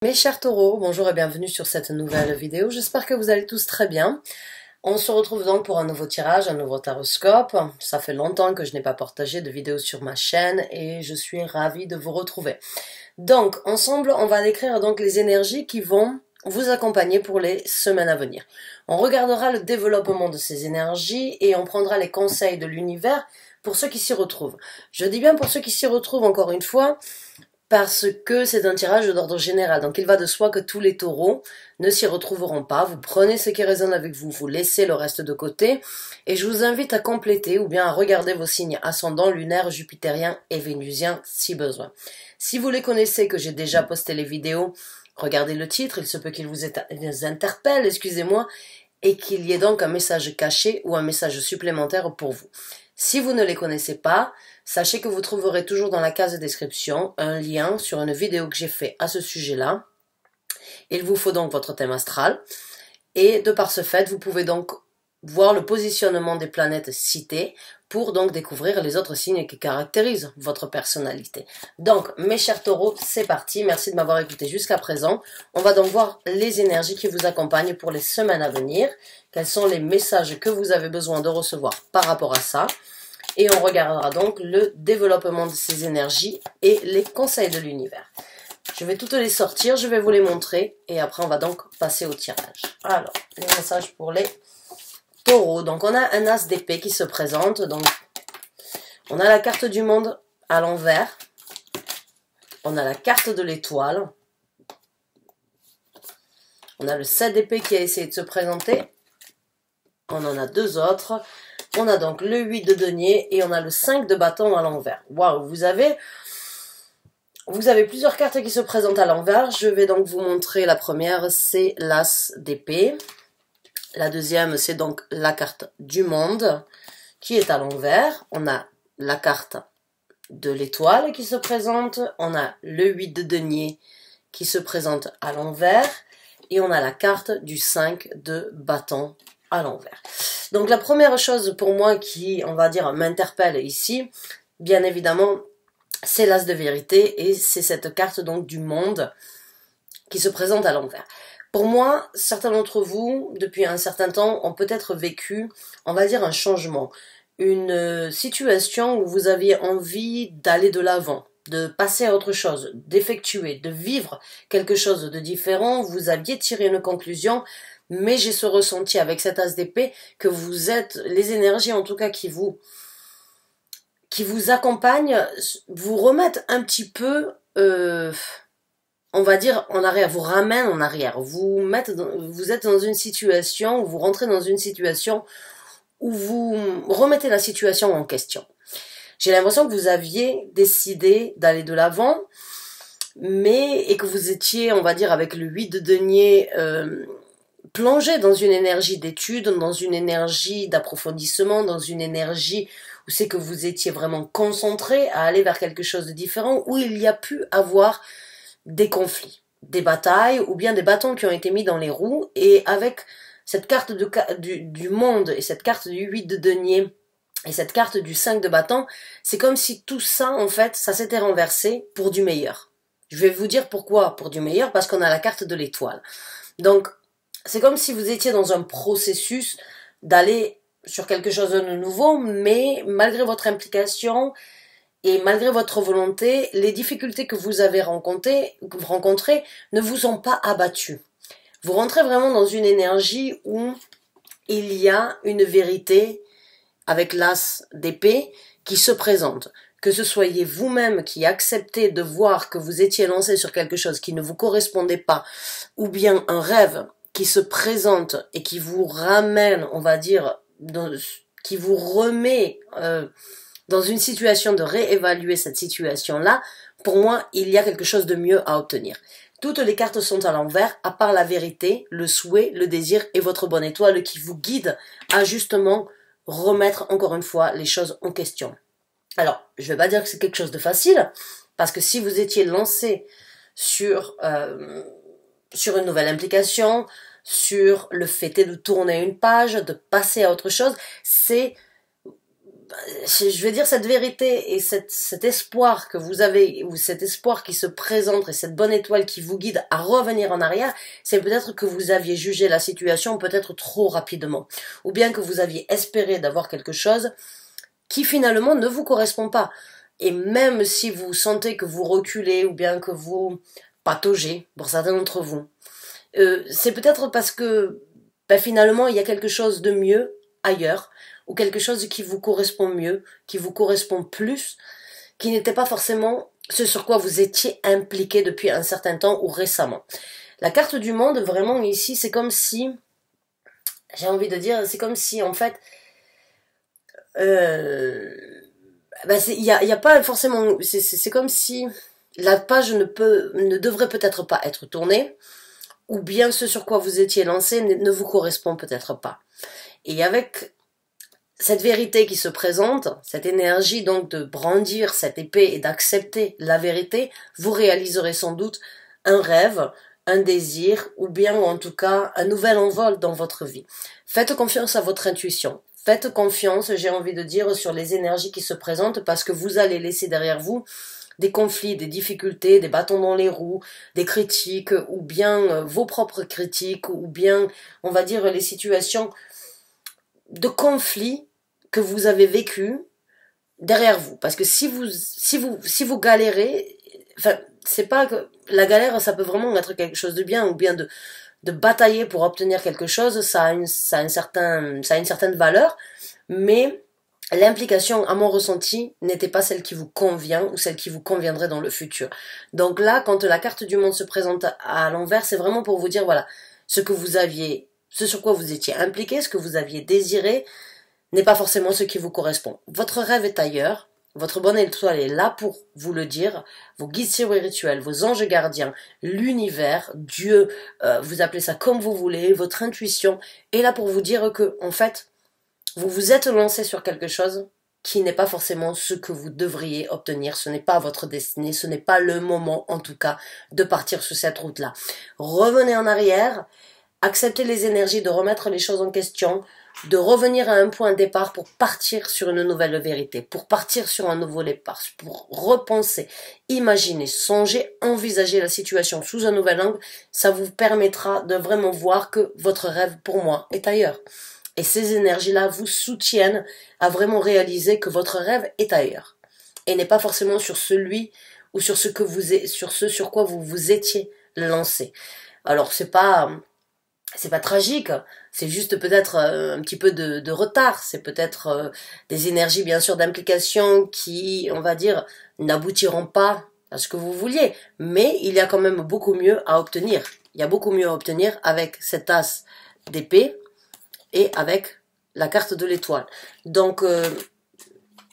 Mes chers taureaux, bonjour et bienvenue sur cette nouvelle vidéo. J'espère que vous allez tous très bien. On se retrouve donc pour un nouveau tirage, un nouveau taroscope. Ça fait longtemps que je n'ai pas partagé de vidéos sur ma chaîne et je suis ravie de vous retrouver. Donc, ensemble, on va décrire donc les énergies qui vont vous accompagner pour les semaines à venir. On regardera le développement de ces énergies et on prendra les conseils de l'univers pour ceux qui s'y retrouvent. Je dis bien pour ceux qui s'y retrouvent encore une fois, parce que c'est un tirage d'ordre général. Donc il va de soi que tous les taureaux ne s'y retrouveront pas. Vous prenez ce qui résonne avec vous, vous laissez le reste de côté. Et je vous invite à compléter ou bien à regarder vos signes ascendants, lunaires, jupitériens et vénusiens si besoin. Si vous les connaissez, que j'ai déjà posté les vidéos, regardez le titre, il se peut qu'il vous interpelle, excusez-moi, et qu'il y ait donc un message caché ou un message supplémentaire pour vous. Si vous ne les connaissez pas, sachez que vous trouverez toujours dans la case de description un lien sur une vidéo que j'ai fait à ce sujet-là. Il vous faut donc votre thème astral. Et de par ce fait, vous pouvez donc voir le positionnement des planètes citées pour donc découvrir les autres signes qui caractérisent votre personnalité. Donc, mes chers taureaux, c'est parti. Merci de m'avoir écouté jusqu'à présent. On va donc voir les énergies qui vous accompagnent pour les semaines à venir. Quels sont les messages que vous avez besoin de recevoir par rapport à ça. Et on regardera donc le développement de ces énergies et les conseils de l'univers. Je vais toutes les sortir, je vais vous les montrer et après on va donc passer au tirage. Alors, les messages pour les taureaux. Donc on a un as d'épée qui se présente. Donc on a la carte du monde à l'envers. On a la carte de l'étoile. On a le 7 d'épée qui a essayé de se présenter. On en a deux autres. On a donc le 8 de denier et on a le 5 de bâton à l'envers. Waouh, vous avez plusieurs cartes qui se présentent à l'envers. Je vais donc vous montrer la première, c'est l'as d'épée. La deuxième, c'est donc la carte du monde qui est à l'envers. On a la carte de l'étoile qui se présente. On a le 8 de denier qui se présente à l'envers. Et on a la carte du 5 de bâton à l'envers. Donc la première chose pour moi qui, on va dire, m'interpelle ici, bien évidemment, c'est l'as de vérité et c'est cette carte donc du monde qui se présente à l'envers. Pour moi, certains d'entre vous, depuis un certain temps, ont peut-être vécu, on va dire, un changement, une situation où vous aviez envie d'aller de l'avant, de passer à autre chose, d'effectuer, de vivre quelque chose de différent, vous aviez tiré une conclusion, mais j'ai ce ressenti avec cet as d'épée que vous êtes, les énergies en tout cas qui vous accompagnent, vous remettent un petit peu, on va dire, en arrière, vous ramènent en arrière, vous êtes dans une situation, vous rentrez dans une situation où vous remettez la situation en question. J'ai l'impression que vous aviez décidé d'aller de l'avant, et que vous étiez, on va dire, avec le 8 de denier, plongé dans une énergie d'étude, dans une énergie d'approfondissement, dans une énergie où c'est que vous étiez vraiment concentré à aller vers quelque chose de différent, où il y a pu avoir des conflits, des batailles, ou bien des bâtons qui ont été mis dans les roues, et avec cette carte du monde, et cette carte du 8 de denier, et cette carte du 5 de bâton, c'est comme si tout ça, en fait, ça s'était renversé pour du meilleur. Je vais vous dire pourquoi pour du meilleur, parce qu'on a la carte de l'étoile. Donc, c'est comme si vous étiez dans un processus d'aller sur quelque chose de nouveau, mais malgré votre implication et malgré votre volonté, les difficultés que vous avez rencontrées ne vous ont pas abattu. Vous rentrez vraiment dans une énergie où il y a une vérité avec l'as d'épée qui se présente. Que ce soyez vous-même qui acceptez de voir que vous étiez lancé sur quelque chose qui ne vous correspondait pas, ou bien un rêve qui se présente et qui vous ramène, on va dire, qui vous remet dans une situation de réévaluer cette situation-là, pour moi, il y a quelque chose de mieux à obtenir. Toutes les cartes sont à l'envers, à part la vérité, le souhait, le désir et votre bonne étoile qui vous guide à justement remettre encore une fois les choses en question. Alors, je ne vais pas dire que c'est quelque chose de facile, parce que si vous étiez lancé sur une nouvelle implication, sur le fait de tourner une page, de passer à autre chose, c'est je vais dire cette vérité et cet espoir que vous avez, ou cet espoir qui se présente et cette bonne étoile qui vous guide à revenir en arrière, c'est peut-être que vous aviez jugé la situation peut-être trop rapidement, ou bien que vous aviez espéré d'avoir quelque chose qui finalement ne vous correspond pas. Et même si vous sentez que vous reculez ou bien que vous pataugez, pour certains d'entre vous, c'est peut-être parce que finalement il y a quelque chose de mieux ailleurs, ou quelque chose qui vous correspond mieux, qui vous correspond plus, qui n'était pas forcément ce sur quoi vous étiez impliqué depuis un certain temps ou récemment. La carte du monde, vraiment ici, c'est comme si, j'ai envie de dire, c'est comme si en fait, il y a pas forcément, c'est comme si la page ne devrait peut-être pas être tournée, ou bien ce sur quoi vous étiez lancé ne vous correspond peut-être pas. Et avec cette vérité qui se présente, cette énergie donc de brandir cette épée et d'accepter la vérité, vous réaliserez sans doute un rêve, un désir, ou bien ou en tout cas un nouvel envol dans votre vie. Faites confiance à votre intuition. Faites confiance, j'ai envie de dire, sur les énergies qui se présentent parce que vous allez laisser derrière vous des conflits, des difficultés, des bâtons dans les roues, des critiques, ou bien vos propres critiques, ou bien, on va dire, les situations de conflit que vous avez vécu derrière vous. Parce que si vous galérez, enfin, c'est pas que la galère, ça peut vraiment être quelque chose de bien, ou bien de batailler pour obtenir quelque chose, ça a une certaine valeur, mais l'implication, à mon ressenti, n'était pas celle qui vous convient ou celle qui vous conviendrait dans le futur. Donc là, quand la carte du monde se présente à l'envers, c'est vraiment pour vous dire, voilà, ce sur quoi vous étiez impliqué, ce que vous aviez désiré, n'est pas forcément ce qui vous correspond. Votre rêve est ailleurs, votre bonne étoile est là pour vous le dire, vos guides spirituels, vos anges gardiens, l'univers, Dieu, vous appelez ça comme vous voulez, votre intuition est là pour vous dire que, en fait, vous vous êtes lancé sur quelque chose qui n'est pas forcément ce que vous devriez obtenir, ce n'est pas votre destinée, ce n'est pas le moment, en tout cas, de partir sur cette route-là. Revenez en arrière, acceptez les énergies de remettre les choses en question, de revenir à un point de départ pour partir sur une nouvelle vérité, pour partir sur un nouveau départ, pour repenser, imaginer, songer, envisager la situation sous un nouvel angle, ça vous permettra de vraiment voir que votre rêve, pour moi, est ailleurs. Et ces énergies-là vous soutiennent à vraiment réaliser que votre rêve est ailleurs. Et n'est pas forcément sur celui ou sur ce sur quoi vous vous étiez lancé. Alors c'est pas tragique, c'est juste peut-être un petit peu de retard, c'est peut-être des énergies bien sûr d'implication qui, on va dire, n'aboutiront pas à ce que vous vouliez, mais il y a quand même beaucoup mieux à obtenir. Il y a beaucoup mieux à obtenir avec cet as d'épée et avec la carte de l'étoile. Donc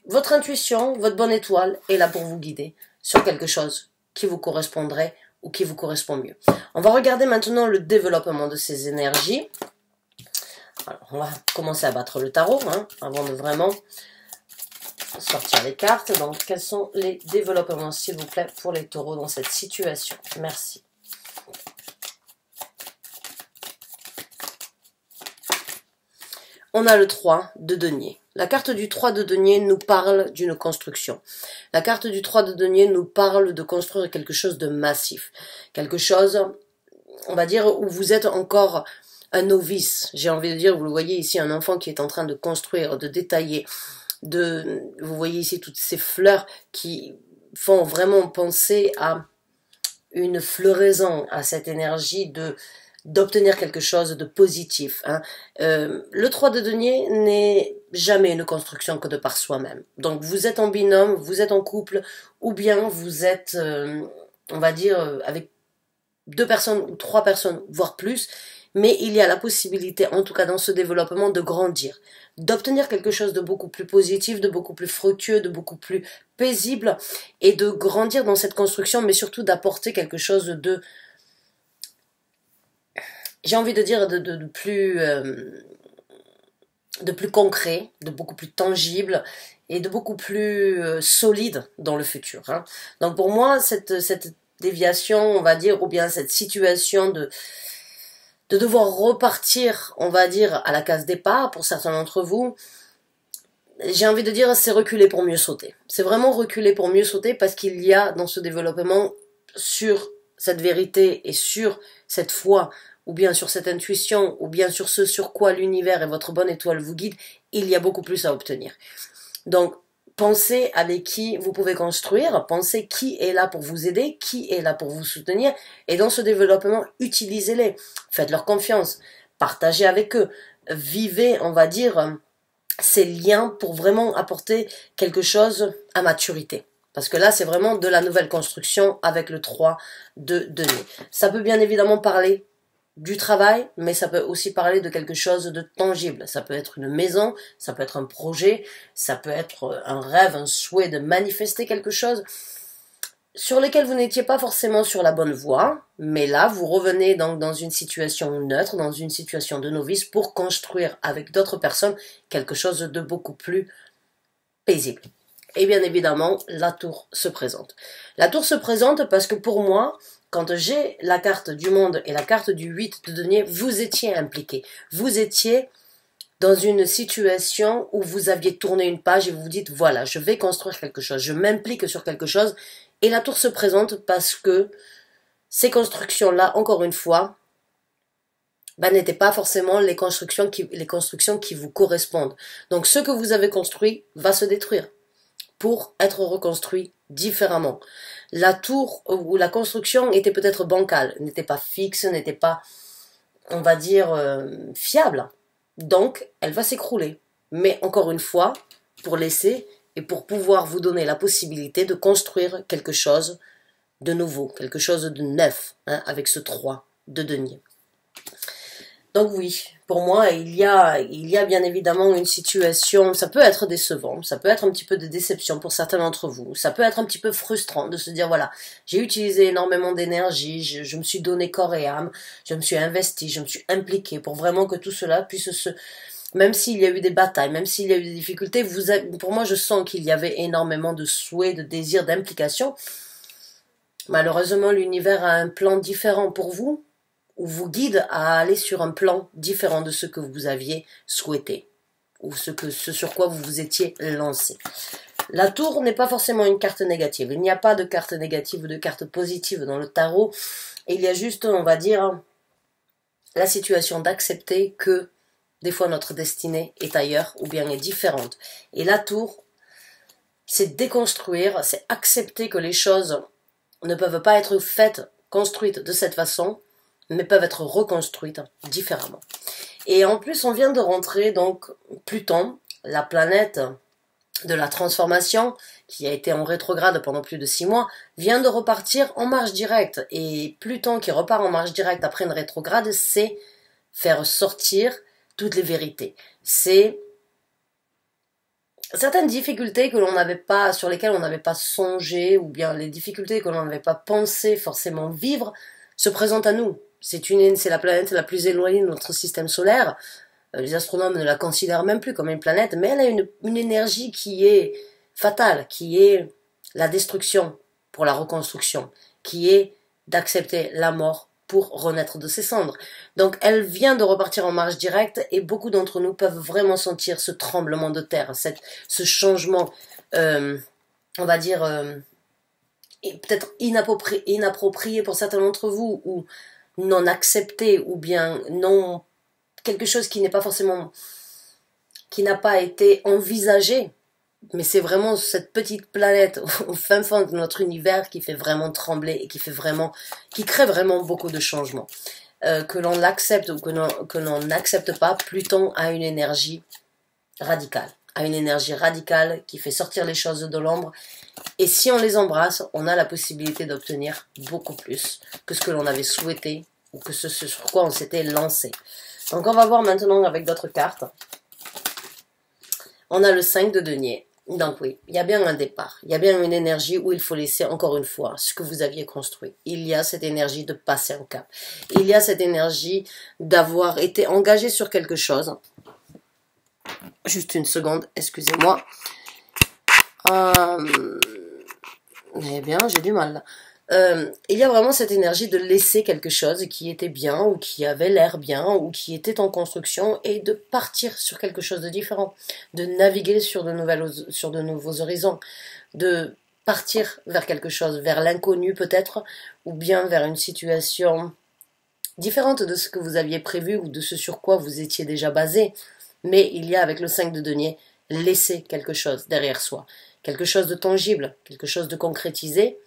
votre intuition, votre bonne étoile est là pour vous guider sur quelque chose qui vous correspondrait ou qui vous correspond mieux. On va regarder maintenant le développement de ces énergies. Alors, on va commencer à battre le tarot, avant de vraiment sortir les cartes. Donc, quels sont les développements, s'il vous plaît, pour les taureaux dans cette situation? Merci. On a le 3 de denier. La carte du 3 de denier nous parle d'une construction. La carte du 3 de denier nous parle de construire quelque chose de massif. Quelque chose, on va dire, où vous êtes encore un novice. J'ai envie de dire, vous le voyez ici, un enfant qui est en train de construire, de détailler. Vous voyez ici toutes ces fleurs qui font vraiment penser à une floraison, à cette énergie d'obtenir quelque chose de positif. Le 3 de denier n'est jamais une construction que de par soi-même. Donc vous êtes en binôme, vous êtes en couple, ou bien vous êtes, on va dire, avec 2 personnes ou 3 personnes, voire plus, mais il y a la possibilité, en tout cas dans ce développement, de grandir, d'obtenir quelque chose de beaucoup plus positif, de beaucoup plus fructueux, de beaucoup plus paisible, et de grandir dans cette construction, mais surtout d'apporter quelque chose de, j'ai envie de dire, de plus concret, de beaucoup plus tangible et de beaucoup plus solide dans le futur. Donc pour moi, cette déviation, on va dire, ou bien cette situation de devoir repartir, on va dire, à la case départ, pour certains d'entre vous, j'ai envie de dire, c'est reculer pour mieux sauter. C'est vraiment reculer pour mieux sauter parce qu'il y a dans ce développement sur cette vérité et sur cette foi, ou bien sur cette intuition, ou bien sur ce sur quoi l'univers et votre bonne étoile vous guident, il y a beaucoup plus à obtenir. Donc, pensez avec qui vous pouvez construire, pensez qui est là pour vous aider, qui est là pour vous soutenir, et dans ce développement, utilisez-les, faites-leur confiance, partagez avec eux, vivez, on va dire, ces liens pour vraiment apporter quelque chose à maturité. Parce que là, c'est vraiment de la nouvelle construction avec le 3 de denier. Ça peut bien évidemment parler du travail, mais ça peut aussi parler de quelque chose de tangible. Ça peut être une maison, ça peut être un projet, ça peut être un rêve, un souhait de manifester quelque chose sur lequel vous n'étiez pas forcément sur la bonne voie, mais là, vous revenez donc dans une situation neutre, dans une situation de novice pour construire avec d'autres personnes quelque chose de beaucoup plus paisible. Et bien évidemment, la tour se présente. La tour se présente parce que pour moi, quand j'ai la carte du monde et la carte du 8 de denier, vous étiez impliqué. Vous étiez dans une situation où vous aviez tourné une page et vous vous dites, voilà, je vais construire quelque chose, je m'implique sur quelque chose. Et la tour se présente parce que ces constructions-là, encore une fois, n'étaient pas forcément les constructions qui vous correspondent. Donc ce que vous avez construit va se détruire pour être reconstruit différemment. La tour ou la construction était peut-être bancale, n'était pas fixe, n'était pas, on va dire, fiable. Donc, elle va s'écrouler. Mais encore une fois, pour laisser et pour pouvoir vous donner la possibilité de construire quelque chose de nouveau, quelque chose de neuf, hein, avec ce 3 de denier. Donc oui, pour moi, il y a bien évidemment une situation, ça peut être décevant, ça peut être un petit peu de déception pour certains d'entre vous, ça peut être un petit peu frustrant de se dire, voilà, j'ai utilisé énormément d'énergie, je me suis donné corps et âme, je me suis investi, je me suis impliqué pour vraiment que tout cela puisse se... Même s'il y a eu des batailles, même s'il y a eu des difficultés, pour moi, je sens qu'il y avait énormément de souhaits, de désirs, d'implication. Malheureusement, l'univers a un plan différent pour vous, ou vous guide à aller sur un plan différent de ce que vous aviez souhaité, ou ce sur quoi vous vous étiez lancé. La tour n'est pas forcément une carte négative. Il n'y a pas de carte négative ou de carte positive dans le tarot. Et il y a juste, on va dire, la situation d'accepter que des fois notre destinée est ailleurs ou bien est différente. Et la tour, c'est déconstruire, c'est accepter que les choses ne peuvent pas être faites, construites de cette façon, mais peuvent être reconstruites différemment. Et en plus, on vient de rentrer, donc, Pluton, la planète de la transformation, qui a été en rétrograde pendant plus de 6 mois, vient de repartir en marche directe. Et Pluton qui repart en marche directe après une rétrograde, c'est faire sortir toutes les vérités. C'est certaines difficultés que l'on n'avait pas, sur lesquelles on n'avait pas songé, ou bien les difficultés que l'on n'avait pas pensé forcément vivre, se présentent à nous. C'est la planète la plus éloignée de notre système solaire. Les astronomes ne la considèrent même plus comme une planète, mais elle a une énergie qui est fatale, qui est la destruction pour la reconstruction, qui est d'accepter la mort pour renaître de ses cendres. Donc elle vient de repartir en marche directe et beaucoup d'entre nous peuvent vraiment sentir ce tremblement de terre, ce changement, on va dire, peut-être inapproprié pour certains d'entre vous, ou non accepté, ou bien non, quelque chose qui n'est pas forcément, qui n'a pas été envisagé. Mais c'est vraiment cette petite planète au fin fond de notre univers qui fait vraiment trembler et qui crée vraiment beaucoup de changements. Que l'on l'accepte ou que l'on n'accepte pas, Pluton a une énergie radicale. A une énergie radicale qui fait sortir les choses de l'ombre. Et si on les embrasse, on a la possibilité d'obtenir beaucoup plus que ce que l'on avait souhaité ou que ce sur quoi on s'était lancé. Donc on va voir maintenant avec d'autres cartes. On a le 5 de denier. Donc oui, il y a bien un départ, il y a bien une énergie où il faut laisser encore une fois ce que vous aviez construit. Il y a cette énergie de passer un cap. Il y a cette énergie d'avoir été engagé sur quelque chose. Juste une seconde, excusez-moi. Eh bien, j'ai du mal là. il y a vraiment cette énergie de laisser quelque chose qui était bien, ou qui avait l'air bien, ou qui était en construction, et de partir sur quelque chose de différent, de naviguer sur de nouveaux horizons, de partir vers quelque chose, vers l'inconnu peut-être, ou bien vers une situation différente de ce que vous aviez prévu, ou de ce sur quoi vous étiez déjà basé. Mais il y a, avec le 5 de denier, laisser quelque chose derrière soi, quelque chose de tangible, quelque chose de concrétisé,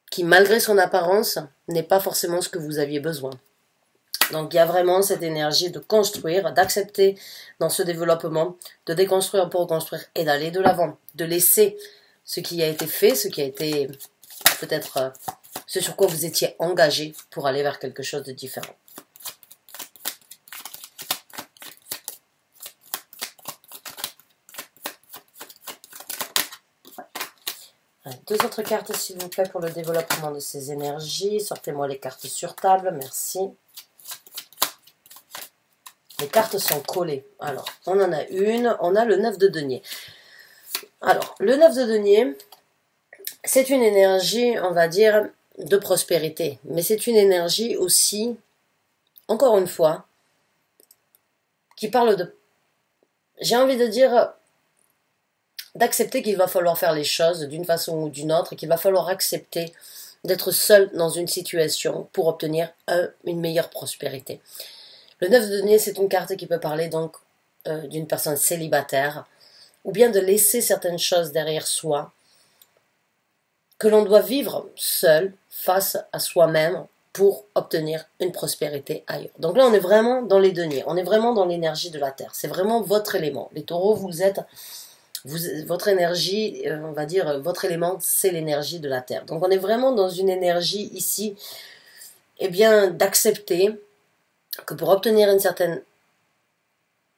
qui malgré son apparence n'est pas forcément ce que vous aviez besoin. Donc il y a vraiment cette énergie de construire, d'accepter dans ce développement, de déconstruire pour reconstruire et d'aller de l'avant, de laisser ce qui a été fait, ce qui a été peut-être ce sur quoi vous étiez engagé pour aller vers quelque chose de différent. Deux autres cartes, s'il vous plaît, pour le développement de ces énergies. Sortez-moi les cartes sur table, merci. Les cartes sont collées. Alors, on en a une, on a le 9 de denier. Alors, le 9 de denier, c'est une énergie, on va dire, de prospérité. Mais c'est une énergie aussi, encore une fois, qui parle de, j'ai envie de dire, d'accepter qu'il va falloir faire les choses d'une façon ou d'une autre, et qu'il va falloir accepter d'être seul dans une situation pour obtenir une meilleure prospérité. Le 9 de denier, c'est une carte qui peut parler donc d'une personne célibataire, ou bien de laisser certaines choses derrière soi, que l'on doit vivre seul, face à soi-même, pour obtenir une prospérité ailleurs. Donc là, on est vraiment dans les deniers, on est vraiment dans l'énergie de la Terre. C'est vraiment votre élément. Les taureaux, votre énergie, on va dire, votre élément, c'est l'énergie de la Terre. Donc on est vraiment dans une énergie ici, eh bien, d'accepter que pour obtenir une certaine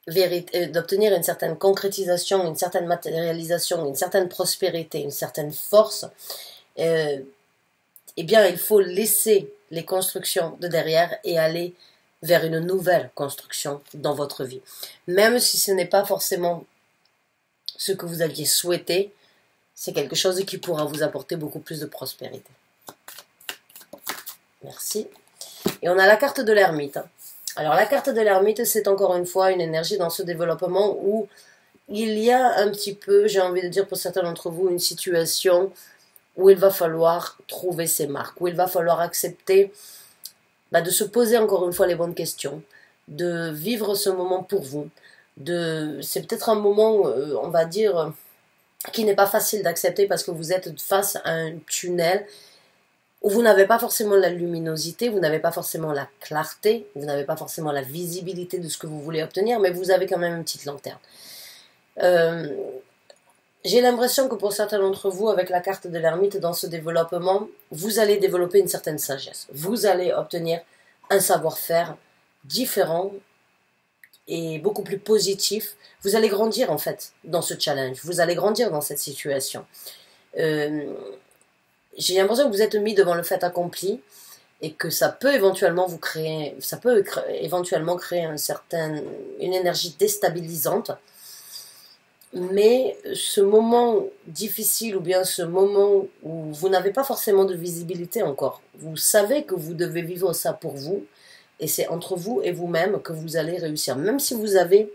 vérité, d'obtenir une certaine concrétisation, une certaine matérialisation, une certaine prospérité, une certaine force, eh bien, il faut laisser les constructions de derrière et aller vers une nouvelle construction dans votre vie. Même si ce n'est pas forcément ce que vous aviez souhaité, c'est quelque chose qui pourra vous apporter beaucoup plus de prospérité. Merci. Et on a la carte de l'ermite. Alors la carte de l'ermite, c'est encore une fois une énergie dans ce développement où il y a un petit peu, j'ai envie de dire pour certains d'entre vous, une situation où il va falloir trouver ses marques, où il va falloir accepter de se poser encore une fois les bonnes questions, de vivre ce moment pour vous. C'est peut-être un moment, on va dire, qui n'est pas facile d'accepter parce que vous êtes face à un tunnel où vous n'avez pas forcément la luminosité, vous n'avez pas forcément la clarté, vous n'avez pas forcément la visibilité de ce que vous voulez obtenir, mais vous avez quand même une petite lanterne. J'ai l'impression que pour certains d'entre vous, avec la carte de l'ermite dans ce développement, vous allez développer une certaine sagesse. Vous allez obtenir un savoir-faire différent et beaucoup plus positif. Vous allez grandir en fait dans ce challenge, vous allez grandir dans cette situation. J'ai l'impression que vous êtes mis devant le fait accompli et que ça peut éventuellement vous créer, éventuellement créer une énergie déstabilisante. Mais ce moment difficile ou bien ce moment où vous n'avez pas forcément de visibilité encore, vous savez que vous devez vivre ça pour vous et c'est entre vous et vous-même que vous allez réussir. Même si vous avez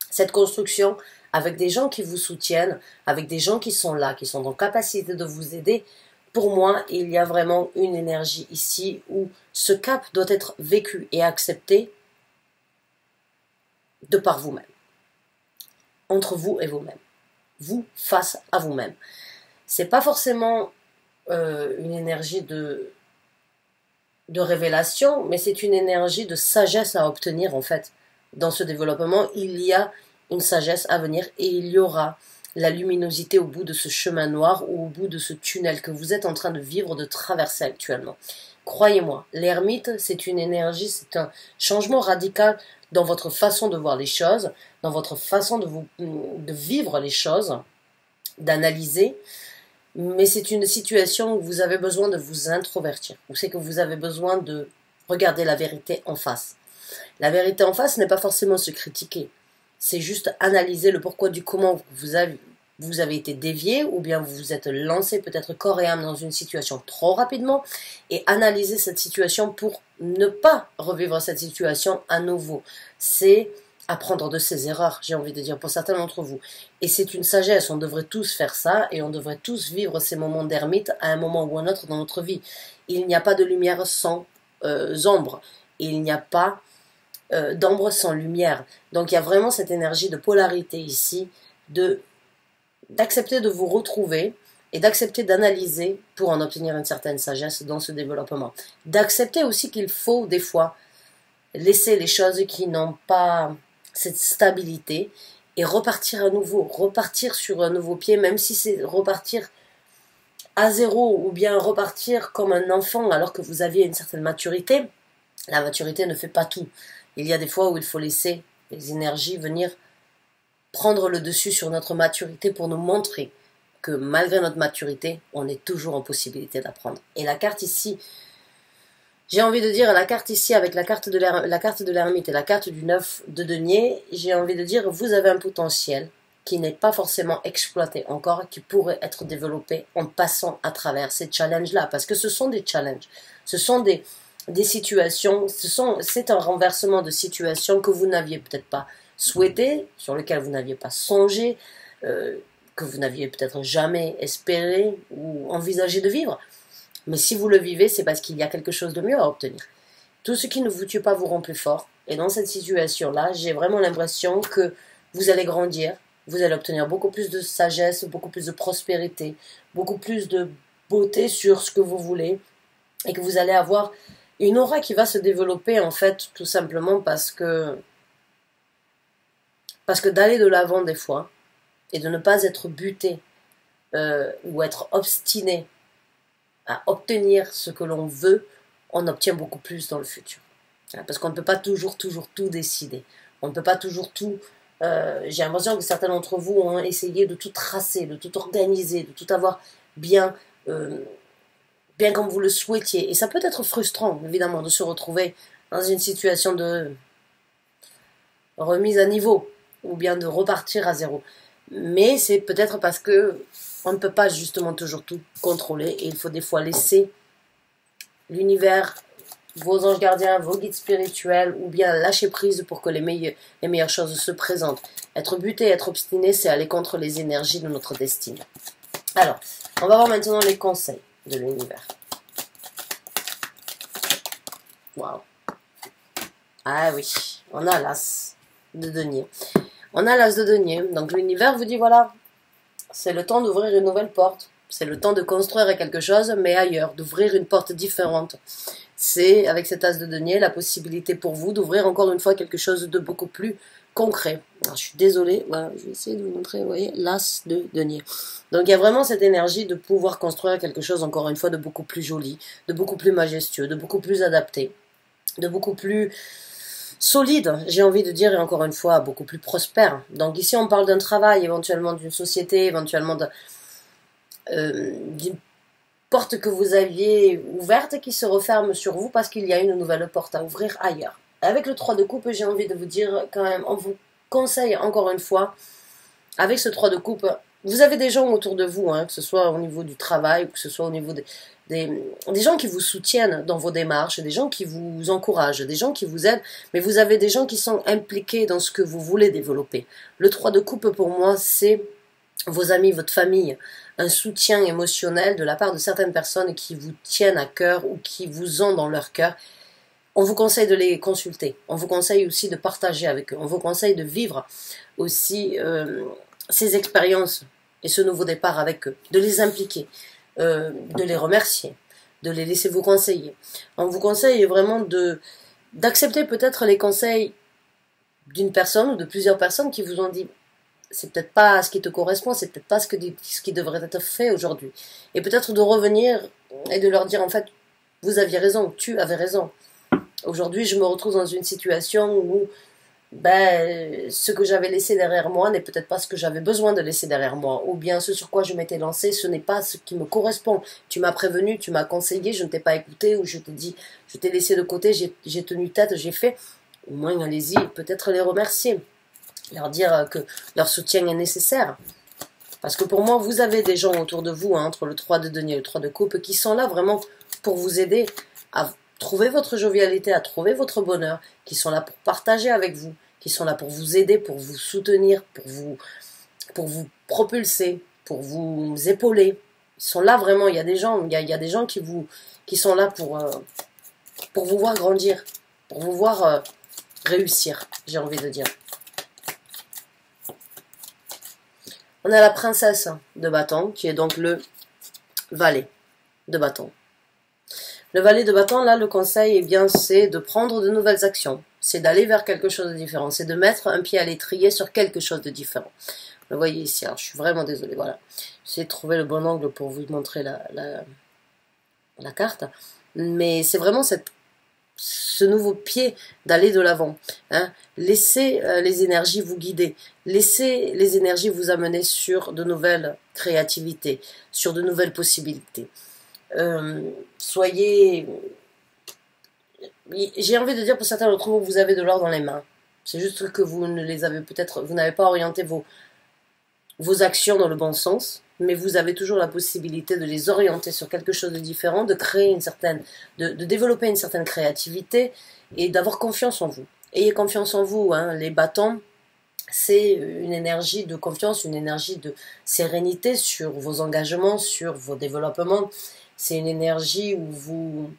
cette construction avec des gens qui vous soutiennent, avec des gens qui sont là, qui sont en capacité de vous aider, pour moi, il y a vraiment une énergie ici où ce cap doit être vécu et accepté de par vous-même. Entre vous et vous-même. Vous face à vous-même. C'est pas forcément une énergie de révélation, mais c'est une énergie de sagesse à obtenir en fait. Dans ce développement, il y a une sagesse à venir et il y aura la luminosité au bout de ce chemin noir ou au bout de ce tunnel que vous êtes en train de vivre, de traverser actuellement. Croyez-moi, l'ermite, c'est une énergie, c'est un changement radical dans votre façon de voir les choses, dans votre façon de vivre les choses, d'analyser. Mais c'est une situation où vous avez besoin de vous introvertir, où c'est que vous avez besoin de regarder la vérité en face. La vérité en face n'est pas forcément se critiquer, c'est juste analyser le pourquoi du comment vous avez été dévié ou bien vous vous êtes lancé peut-être corps et âme dans une situation trop rapidement et analyser cette situation pour ne pas revivre cette situation à nouveau. C'est apprendre de ses erreurs, j'ai envie de dire, pour certains d'entre vous. Et c'est une sagesse, on devrait tous faire ça et on devrait tous vivre ces moments d'ermite à un moment ou un autre dans notre vie. Il n'y a pas de lumière sans ombre. Il n'y a pas d'ombre sans lumière. Donc il y a vraiment cette énergie de polarité ici, d'accepter de vous retrouver et d'accepter d'analyser pour en obtenir une certaine sagesse dans ce développement. D'accepter aussi qu'il faut des fois laisser les choses qui n'ont pas cette stabilité et repartir à nouveau, repartir sur un nouveau pied, même si c'est repartir à zéro ou bien repartir comme un enfant alors que vous aviez une certaine maturité. La maturité ne fait pas tout. Il y a des fois où il faut laisser les énergies venir prendre le dessus sur notre maturité pour nous montrer que malgré notre maturité, on est toujours en possibilité d'apprendre. Et la carte ici, j'ai envie de dire, la carte ici avec la carte de l'ermite et la carte du 9 de denier, j'ai envie de dire, vous avez un potentiel qui n'est pas forcément exploité encore, qui pourrait être développé en passant à travers ces challenges-là, parce que ce sont des challenges, ce sont des situations, c'est un renversement de situations que vous n'aviez peut-être pas souhaité, sur lequel vous n'aviez pas songé, que vous n'aviez peut-être jamais espéré ou envisagé de vivre. Mais si vous le vivez, c'est parce qu'il y a quelque chose de mieux à obtenir. Tout ce qui ne vous tue pas vous rend plus fort. Et dans cette situation-là, j'ai vraiment l'impression que vous allez grandir, vous allez obtenir beaucoup plus de sagesse, beaucoup plus de prospérité, beaucoup plus de beauté sur ce que vous voulez, et que vous allez avoir une aura qui va se développer en fait tout simplement parce que d'aller de l'avant des fois et de ne pas être buté ou être obstiné à obtenir ce que l'on veut, on obtient beaucoup plus dans le futur. Parce qu'on ne peut pas toujours tout décider. On ne peut pas toujours tout... j'ai l'impression que certains d'entre vous ont essayé de tout tracer, de tout organiser, de tout avoir bien comme vous le souhaitiez. Et ça peut être frustrant, évidemment, de se retrouver dans une situation de remise à niveau ou bien de repartir à zéro. Mais c'est peut-être parce que on ne peut pas justement toujours tout contrôler et il faut des fois laisser l'univers, vos anges gardiens, vos guides spirituels ou bien lâcher prise pour que les meilleures choses se présentent. Être buté, être obstiné, c'est aller contre les énergies de notre destinée. Alors, on va voir maintenant les conseils de l'univers. Waouh. Ah oui, on a l'as de denier. On a l'as de denier. Donc l'univers vous dit voilà, c'est le temps d'ouvrir une nouvelle porte. C'est le temps de construire quelque chose, mais ailleurs, d'ouvrir une porte différente. C'est, avec cet as de denier, la possibilité pour vous d'ouvrir encore une fois quelque chose de beaucoup plus concret. Alors, je suis désolée, voilà, je vais essayer de vous montrer, vous voyez, l'as de denier. Donc il y a vraiment cette énergie de pouvoir construire quelque chose, encore une fois, de beaucoup plus joli, de beaucoup plus majestueux, de beaucoup plus adapté, de beaucoup plus solide, j'ai envie de dire, et encore une fois, beaucoup plus prospère. Donc ici, on parle d'un travail, éventuellement d'une société, éventuellement d'une porte que vous aviez ouverte qui se referme sur vous parce qu'il y a une nouvelle porte à ouvrir ailleurs. Avec le 3 de coupe, j'ai envie de vous dire quand même, on vous conseille encore une fois, avec ce 3 de coupe, vous avez des gens autour de vous, hein, que ce soit au niveau du travail ou que ce soit au niveau des gens qui vous soutiennent dans vos démarches, des gens qui vous encouragent, des gens qui vous aident, mais vous avez des gens qui sont impliqués dans ce que vous voulez développer. Le 3 de coupe, pour moi, c'est vos amis, votre famille, un soutien émotionnel de la part de certaines personnes qui vous tiennent à cœur ou qui vous ont dans leur cœur. On vous conseille de les consulter, on vous conseille aussi de partager avec eux, on vous conseille de vivre aussi ces expériences et ce nouveau départ avec eux, de les impliquer, de les remercier, de les laisser vous conseiller. On vous conseille vraiment d'accepter peut-être les conseils d'une personne ou de plusieurs personnes qui vous ont dit c'est peut-être pas ce qui te correspond, c'est peut-être pas ce qui devrait être fait aujourd'hui. Et peut-être de revenir et de leur dire en fait, vous aviez raison, tu avais raison. Aujourd'hui, je me retrouve dans une situation où ce que j'avais laissé derrière moi n'est peut-être pas ce que j'avais besoin de laisser derrière moi. Ou bien ce sur quoi je m'étais lancé, ce n'est pas ce qui me correspond. Tu m'as prévenu, tu m'as conseillé, je ne t'ai pas écouté, ou je t'ai dit, je t'ai laissé de côté, j'ai tenu tête, j'ai fait. Au moins, allez-y, peut-être les remercier. Leur dire que leur soutien est nécessaire. Parce que pour moi, vous avez des gens autour de vous, hein, entre le 3 de denier et le 3 de coupe, qui sont là vraiment pour vous aider à trouver votre jovialité, à trouver votre bonheur, qui sont là pour partager avec vous, qui sont là pour vous aider, pour vous soutenir, pour vous propulser, pour vous épauler. Ils sont là vraiment, il y a des gens, il y a des gens qui sont là pour vous voir grandir, pour vous voir réussir, j'ai envie de dire. On a la princesse de bâton, qui est donc le valet de bâton. Le valet de bâton, là, le conseil, eh bien, c'est de prendre de nouvelles actions. C'est d'aller vers quelque chose de différent. C'est de mettre un pied à l'étrier sur quelque chose de différent. Vous le voyez ici, alors je suis vraiment désolée, voilà. J'essaie de trouver le bon angle pour vous montrer la carte. Mais c'est vraiment ce nouveau pied d'aller de l'avant. Hein. Laissez les énergies vous guider. Laissez les énergies vous amener sur de nouvelles créativités, sur de nouvelles possibilités. Soyez... J'ai envie de dire pour certains d'entre vous, vous avez de l'or dans les mains. C'est juste que vous ne les avez peut-être... Vous n'avez pas orienté vos actions dans le bon sens, mais vous avez toujours la possibilité de les orienter sur quelque chose de différent, de créer une certaine, de développer une certaine créativité et d'avoir confiance en vous. Ayez confiance en vous, hein. Les bâtons, c'est une énergie de confiance, une énergie de sérénité sur vos engagements, sur vos développements. C'est une énergie où vous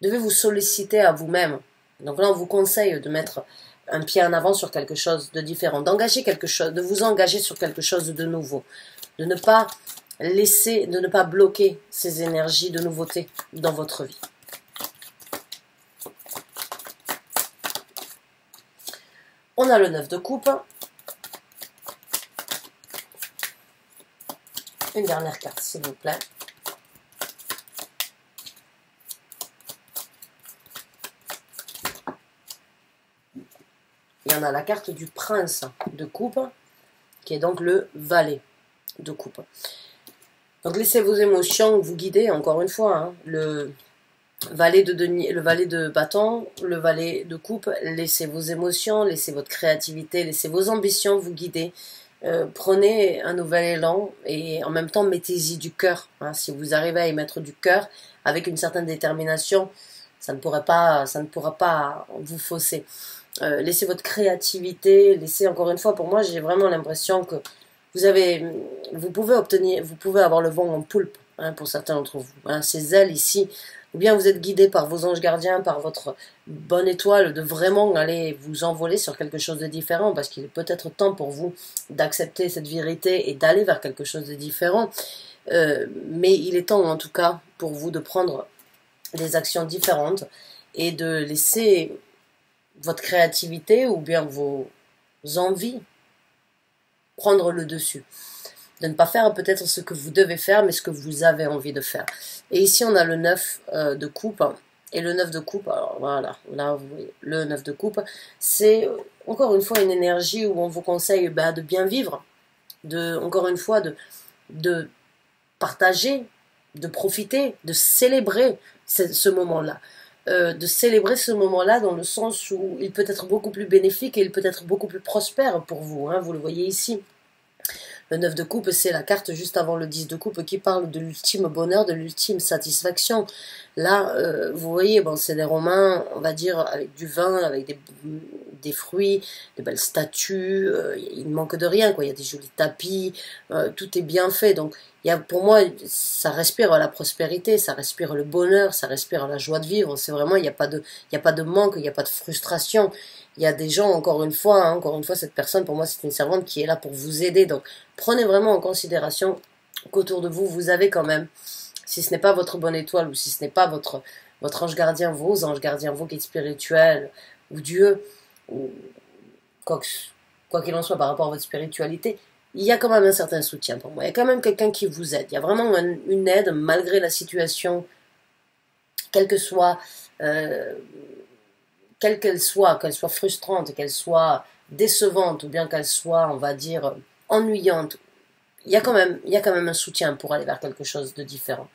devez vous solliciter à vous-même. Donc là, on vous conseille de mettre un pied en avant sur quelque chose de différent, d'engager quelque chose, de vous engager sur quelque chose de nouveau, de ne pas laisser, de ne pas bloquer ces énergies de nouveauté dans votre vie. On a le 9 de coupe. Une dernière carte, s'il vous plaît. Il y en a la carte du prince de coupe, qui est donc le valet de coupe. Donc laissez vos émotions vous guider, encore une fois. Hein. Le valet de denier, le valet de bâton, le valet de coupe, laissez vos émotions, laissez votre créativité, laissez vos ambitions vous guider. Prenez un nouvel élan et en même temps mettez-y du cœur. Hein. Si vous arrivez à y mettre du cœur avec une certaine détermination, ça ne pourra pas vous fausser. Laissez votre créativité, laissez, encore une fois, pour moi, j'ai vraiment l'impression que vous pouvez avoir le vent en poulpe, hein, pour certains d'entre vous. Hein, ces ailes ici, ou bien vous êtes guidé par vos anges gardiens, par votre bonne étoile, de vraiment aller vous envoler sur quelque chose de différent, parce qu'il est peut-être temps pour vous d'accepter cette vérité et d'aller vers quelque chose de différent. Mais il est temps, en tout cas, pour vous de prendre des actions différentes et de laisser votre créativité ou bien vos envies prendre le dessus. De ne pas faire peut-être ce que vous devez faire, mais ce que vous avez envie de faire. Et ici, on a le 9 de coupe. Et le 9 de coupe, alors voilà, là, vous voyez, le 9 de coupe, c'est encore une fois une énergie où on vous conseille de bien vivre, encore une fois, de partager, de profiter, de célébrer ce moment-là. De célébrer ce moment-là dans le sens où il peut être beaucoup plus bénéfique et il peut être beaucoup plus prospère pour vous. Hein, vous le voyez ici. Le 9 de coupe, c'est la carte juste avant le 10 de coupe qui parle de l'ultime bonheur, de l'ultime satisfaction. Là, vous voyez, bon, c'est des Romains, on va dire, avec du vin, avec des fruits, des belles statues, il ne manque de rien, quoi. Il y a des jolis tapis, tout est bien fait. Donc, pour moi, ça respire la prospérité, ça respire le bonheur, ça respire la joie de vivre. C'est vraiment, il n'y a pas de manque, il n'y a pas de frustration. Il y a des gens, encore une fois, cette personne, pour moi, c'est une servante qui est là pour vous aider. Donc, prenez vraiment en considération qu'autour de vous, vous avez quand même, si ce n'est pas votre bonne étoile, ou si ce n'est pas votre ange gardien, vos anges gardiens, vos guides spirituels, ou Dieu, ou quoi qu'il en soit par rapport à votre spiritualité, il y a quand même un certain soutien pour moi. Il y a quand même quelqu'un qui vous aide. Il y a vraiment une aide, malgré la situation, quelle qu'elle soit frustrante, qu'elle soit décevante, ou bien qu'elle soit, on va dire, ennuyante, il y a quand même un soutien pour aller vers quelque chose de différent.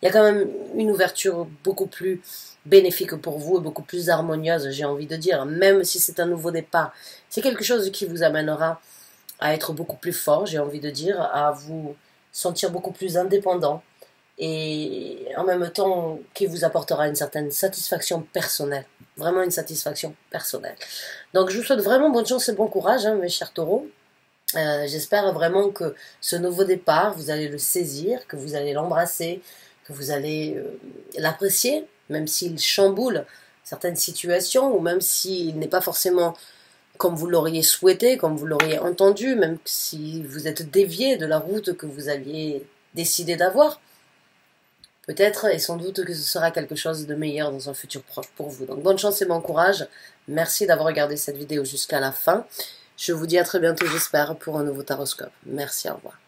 Il y a quand même une ouverture beaucoup plus bénéfique pour vous et beaucoup plus harmonieuse, j'ai envie de dire, même si c'est un nouveau départ. C'est quelque chose qui vous amènera à être beaucoup plus fort, j'ai envie de dire, à vous sentir beaucoup plus indépendant et en même temps qui vous apportera une certaine satisfaction personnelle, vraiment une satisfaction personnelle. Donc je vous souhaite vraiment bonne chance et bon courage, hein, mes chers taureaux. J'espère vraiment que ce nouveau départ, vous allez le saisir, que vous allez l'embrasser, que vous allez l'apprécier, même s'il chamboule certaines situations, ou même s'il n'est pas forcément comme vous l'auriez souhaité, comme vous l'auriez entendu, même si vous êtes dévié de la route que vous aviez décidé d'avoir. Peut-être et sans doute que ce sera quelque chose de meilleur dans un futur proche pour vous. Donc bonne chance et bon courage. Merci d'avoir regardé cette vidéo jusqu'à la fin. Je vous dis à très bientôt, j'espère, pour un nouveau taroscope. Merci, au revoir.